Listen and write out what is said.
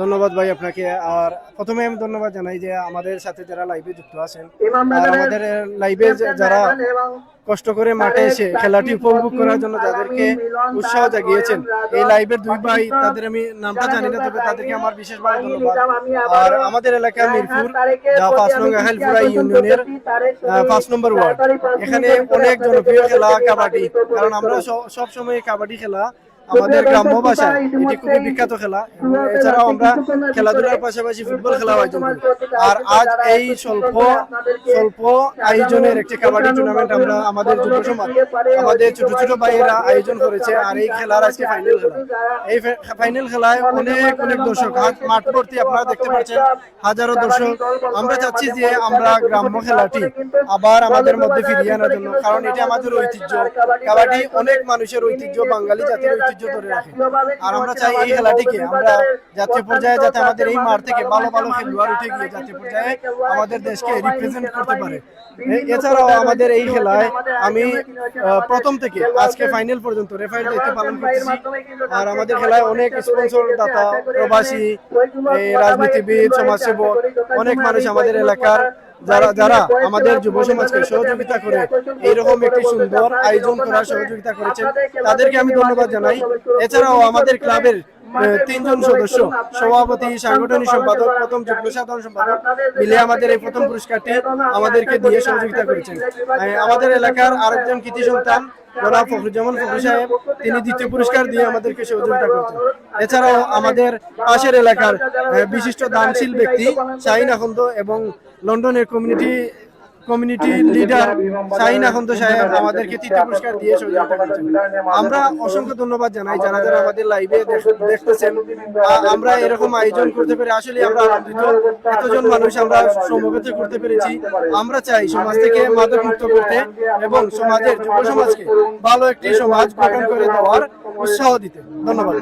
ধন্যবাদ ভাই আপনাকে। আর প্রথমে আমি ধন্যবাদ জানাই যে আমাদের সাথে যারা লাইভে যুক্ত আছেন আর আমাদের লাইভে যারা কষ্ট করে মাঠে এসে খেলাটি উপভোগ করার জন্য যাদেরকে উৎসাহ জাগিয়েছেন এই লাইভের দুই ভাই, তাদের আমি নামটা জানি না, তবে তাদেরকে আমার বিশেষভাবে ধন্যবাদ। আর আমাদের এলাকা মিরপুর, যা 5 নং আহেলপুরা ইউনিয়নের 5 নম্বর ওয়ার্ড, এখানে অনেক জনপ্রিয় খেলা কাবাডি। কারণ আমরা সব সময় কাবাডি খেলা আমাদের গ্রাম্য ভাষায় এটি খুবই বিখ্যাত খেলা। এছাড়াও আমরা খেলাধুলার পাশাপাশি ফুটবল খেলা আয়োজন করি। আর আজ এই স্বল্প আয়োজনের একটি কাবাডি টুর্নামেন্ট আমরা আমাদের যুব সমাজ, আমাদের ছোট ছোট ভাইয়েরা আয়োজন করেছে। আর এই খেলার আজকে ফাইনাল খেলা, এই ফাইনাল খেলায় অনেক দর্শক, মাঠ ভর্তি আপনারা দেখতে পাচ্ছেন, হাজারো দর্শক। আমরা চাচ্ছি যে আমরা গ্রাম্য খেলাটি আবার আমাদের মধ্যে ফিরিয়ে আনার জন্য, কারণ এটি আমাদের ঐতিহ্য। কাবাডি অনেক মানুষের ঐতিহ্য, বাঙালি জাতির ঐতিহ্য ধরে রাখে। আর আমরা চাই এই খেলাটিকে আমরা জাতীয় পর্যায়ে, যাতে আমাদের এই মাঠ থেকে ভালো ভালো খেলোয়াড় উঠে গিয়ে জাতীয় পর্যায়ে আমাদের দেশকে রিপ্রেজেন্ট করতে পারে। এছাড়াও আমাদের এই খেলায় আমি প্রথম থেকে আজকে ফাইনাল পর্যন্ত রেফারির দায়িত্ব পালন করতেছি। আর আমাদের খেলায় অনেক স্পন্সর দাতা, প্রবাসী, রাজনীতিবিদ, সমাজসেবক, অনেক মানুষ আমাদের এলাকার যারা আমাদের যুব সমাজকে সহযোগিতা করে এইরকম একটি সুন্দর আয়োজন করার সহযোগিতা করেছেন, তাদেরকে আমি ধন্যবাদ জানাই। এছাড়াও আমাদের ক্লাবের 3 জন সদস্য, সভাপতি, সাংগঠনিক সম্পাদক, প্রথম যুগ্ম সাধারণ সম্পাদক মিলে আমাদের এই প্রথম পুরস্কারটি আমাদেরকে দিয়ে সহযোগিতা করেছেন। আমাদের এলাকার আরেকজন কৃতি সন্তান জনাব ফখরুজ্জামান ফখরু সাহেব, তিনি দ্বিতীয় পুরস্কার দিয়ে আমাদেরকে সহযোগিতা করেছেন। এছাড়াও আমাদের পাশের এলাকার বিশিষ্ট দানশীল ব্যক্তি শাহিন আখন্দ এবং লন্ডনের কমিউনিটি লিডার শাহিন আখন্দ সাহেব আমাদেরকে তৃতীয় পুরস্কার দিয়ে সহযোগিতা করেছেন। আমরা অসংখ্য ধন্যবাদ জানাই যারা যারা আমাদের লাইভে দেখতেছেন। আমরা এরকম আয়োজন করতে পেরে আসলে আমরা আনন্দিত। এতজন মানুষ আমরা সমবেত করতে পেরেছি। আমরা চাই সমাজ থেকে মাদক মুক্ত করতে এবং সমাজের যুব সমাজকে ভালো একটি সমাজ গঠন করে দেওয়ার উৎসাহ দিতে। ধন্যবাদ।